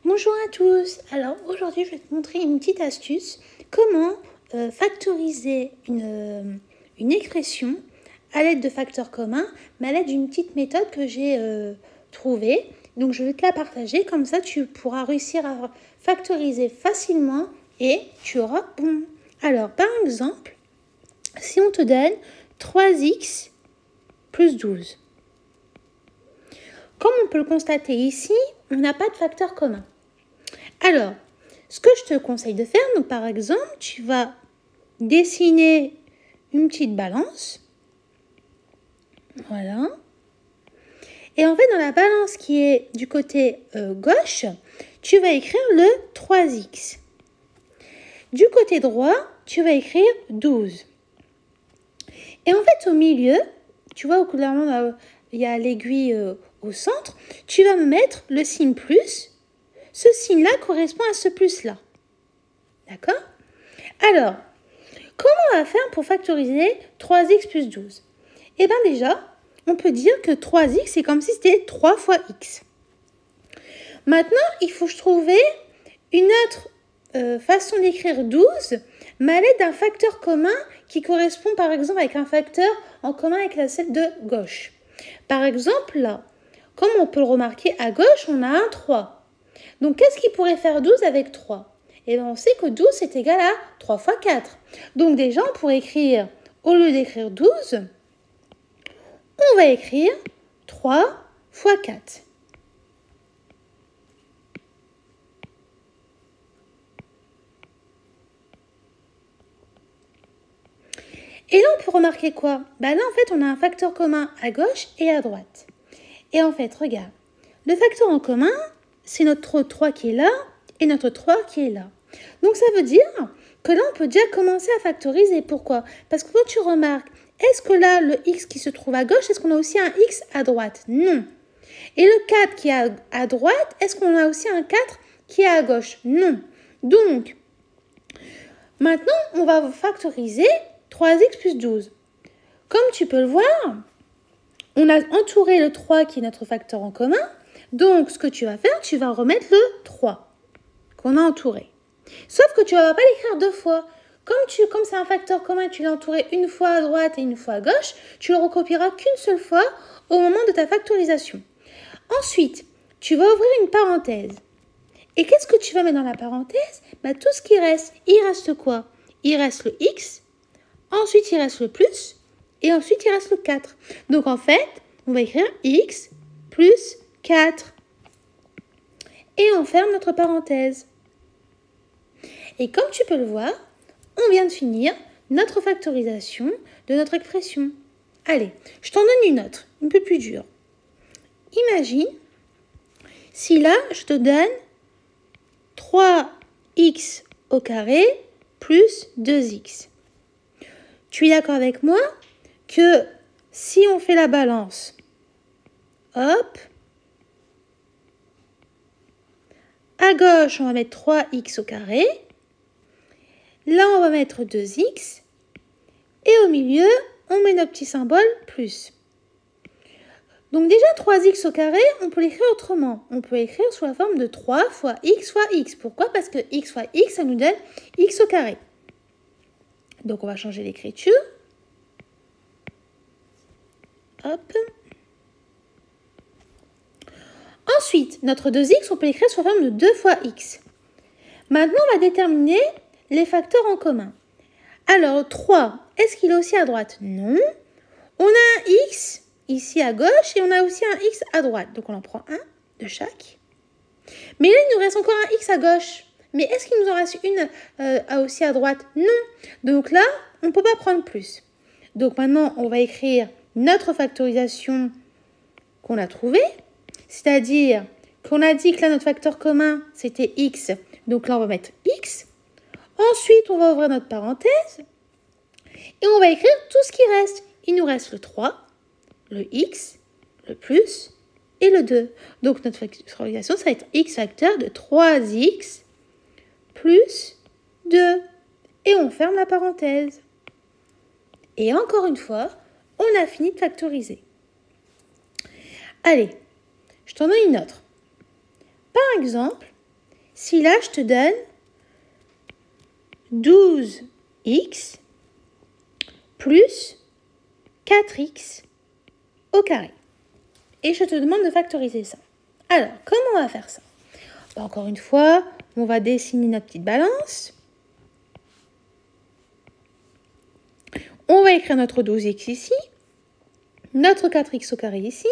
Bonjour à tous. Alors aujourd'hui je vais te montrer une petite astuce, comment factoriser une expression à l'aide de facteurs communs, mais à l'aide d'une petite méthode que j'ai trouvée. Donc je vais te la partager, comme ça tu pourras réussir à factoriser facilement et tu auras bon. Alors par exemple, si on te donne 3x plus 12. Comme on peut le constater ici, on n'a pas de facteur commun. Alors, ce que je te conseille de faire, donc par exemple, tu vas dessiner une petite balance. Voilà. Et en fait, dans la balance qui est du côté gauche, tu vas écrire le 3x. Du côté droit, tu vas écrire 12. Et en fait, au milieu, tu vois, clairement, il y a l'aiguille au centre, tu vas me mettre le signe plus. Ce signe-là correspond à ce plus-là. D'accord? Alors, comment on va faire pour factoriser 3x plus 12? Eh bien déjà, on peut dire que 3x, c'est comme si c'était 3 fois x. Maintenant, il faut trouver une autre façon d'écrire 12, mais à l'aide d'un facteur commun qui correspond par exemple avec un facteur en commun avec la celle de gauche. Par exemple, là, comme on peut le remarquer, à gauche, on a un 3. Donc, qu'est-ce qui pourrait faire 12 avec 3? Eh bien, on sait que 12 est égal à 3 fois 4. Donc, déjà, on pourrait écrire, au lieu d'écrire 12, on va écrire 3 fois 4. Et là, on peut remarquer quoi? Là, en fait, on a un facteur commun à gauche et à droite. Et en fait, regarde, le facteur en commun, c'est notre 3 qui est là et notre 3 qui est là. Donc, ça veut dire que là, on peut déjà commencer à factoriser. Pourquoi? Parce que quand tu remarques, est-ce que là, le x qui se trouve à gauche, est-ce qu'on a aussi un x à droite? Non. Et le 4 qui est à droite, est-ce qu'on a aussi un 4 qui est à gauche? Non. Donc, maintenant, on va factoriser 3x plus 12. Comme tu peux le voir, on a entouré le 3 qui est notre facteur en commun. Donc, ce que tu vas faire, tu vas remettre le 3 qu'on a entouré. Sauf que tu ne vas pas l'écrire deux fois. Comme c'est un facteur commun, tu l'as entouré une fois à droite et une fois à gauche, tu le recopieras qu'une seule fois au moment de ta factorisation. Ensuite, tu vas ouvrir une parenthèse. Et qu'est-ce que tu vas mettre dans la parenthèse? Tout ce qui reste. Il reste quoi? Il reste le x, ensuite il reste le plus, et ensuite il reste le 4. Donc en fait, on va écrire x plus 4. Et on ferme notre parenthèse. Et comme tu peux le voir, on vient de finir notre factorisation de notre expression. Allez, je t'en donne une autre, un peu plus dure. Imagine, si là, je te donne 3x au carré plus 2x. Tu es d'accord avec moi que si on fait la balance, hop, à gauche, on va mettre 3x au carré. Là, on va mettre 2x. Et au milieu, on met notre petit symbole plus. Donc déjà, 3x au carré, on peut l'écrire autrement. On peut l'écrire sous la forme de 3 fois x fois x. Pourquoi? Parce que x fois x, ça nous donne x au carré. Donc, on va changer l'écriture. Hop. Ensuite, notre 2x, on peut l'écrire sous la forme de 2 fois x. Maintenant, on va déterminer les facteurs en commun. Alors, 3, est-ce qu'il est aussi à droite? Non. On a un x ici à gauche et on a aussi un x à droite. Donc, on en prend un de chaque. Mais là, il nous reste encore un x à gauche. Mais est-ce qu'il nous en reste une aussi à droite? Non. Donc là, on ne peut pas prendre plus. Donc maintenant, on va écrire notre factorisation qu'on a trouvée. C'est-à-dire qu'on a dit que là, notre facteur commun, c'était x. Donc là, on va mettre x. Ensuite, on va ouvrir notre parenthèse. Et on va écrire tout ce qui reste. Il nous reste le 3, le x, le plus et le 2. Donc, notre factorisation, ça va être x facteur de 3x plus 2. Et on ferme la parenthèse. Et encore une fois, on a fini de factoriser. Allez, je t'en donne une autre. Par exemple, si là, je te donne 12x plus 4x au carré. Et je te demande de factoriser ça. Alors, comment on va faire ça? Encore une fois, on va dessiner notre petite balance. On va écrire notre 12x ici, notre 4x au carré ici,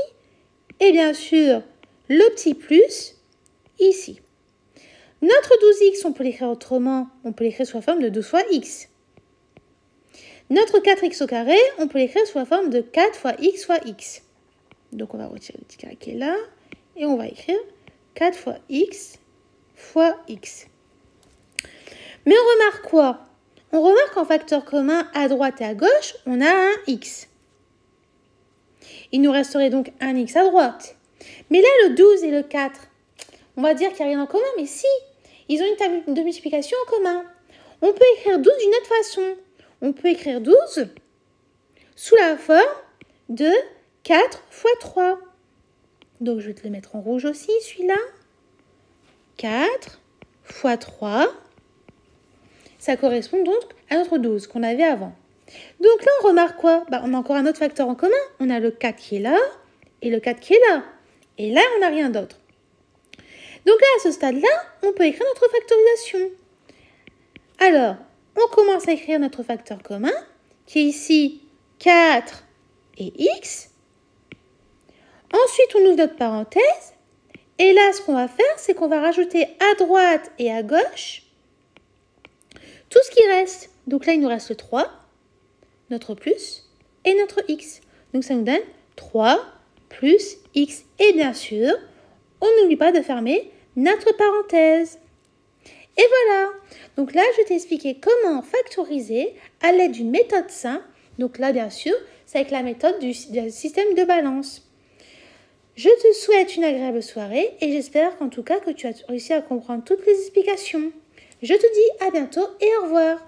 et bien sûr, le petit plus ici. Notre 12x, on peut l'écrire autrement, on peut l'écrire sous la forme de 12 fois x. Notre 4x au carré, on peut l'écrire sous la forme de 4 fois x. Donc, on va retirer le petit carré qui est là, et on va écrire 4 fois x. Mais on remarque quoi? On remarque qu'en facteur commun, à droite et à gauche, on a un x. Il nous resterait donc un x à droite. Mais là, le 12 et le 4, on va dire qu'il n'y a rien en commun, mais si, ils ont une table de multiplication en commun. On peut écrire 12 d'une autre façon. On peut écrire 12 sous la forme de 4 fois 3. Donc, je vais te le mettre en rouge aussi, celui-là. 4 fois 3. Ça correspond donc à notre 12 qu'on avait avant. Donc là, on remarque quoi? On a encore un autre facteur en commun. On a le 4 qui est là et le 4 qui est là. Et là, on n'a rien d'autre. Donc là, à ce stade-là, on peut écrire notre factorisation. Alors, on commence à écrire notre facteur commun, qui est ici 4 et x. Ensuite, on ouvre notre parenthèse. Et là, ce qu'on va faire, c'est qu'on va rajouter à droite et à gauche tout ce qui reste. Donc là, il nous reste le 3, notre plus et notre x. Donc ça nous donne 3 plus x. Et bien sûr, on n'oublie pas de fermer notre parenthèse. Et voilà. Donc là, je t'ai expliqué comment factoriser à l'aide d'une méthode simple. Donc là, bien sûr, c'est avec la méthode du système de balance. Je te souhaite une agréable soirée et j'espère qu'en tout cas que tu as réussi à comprendre toutes les explications. Je te dis à bientôt et au revoir.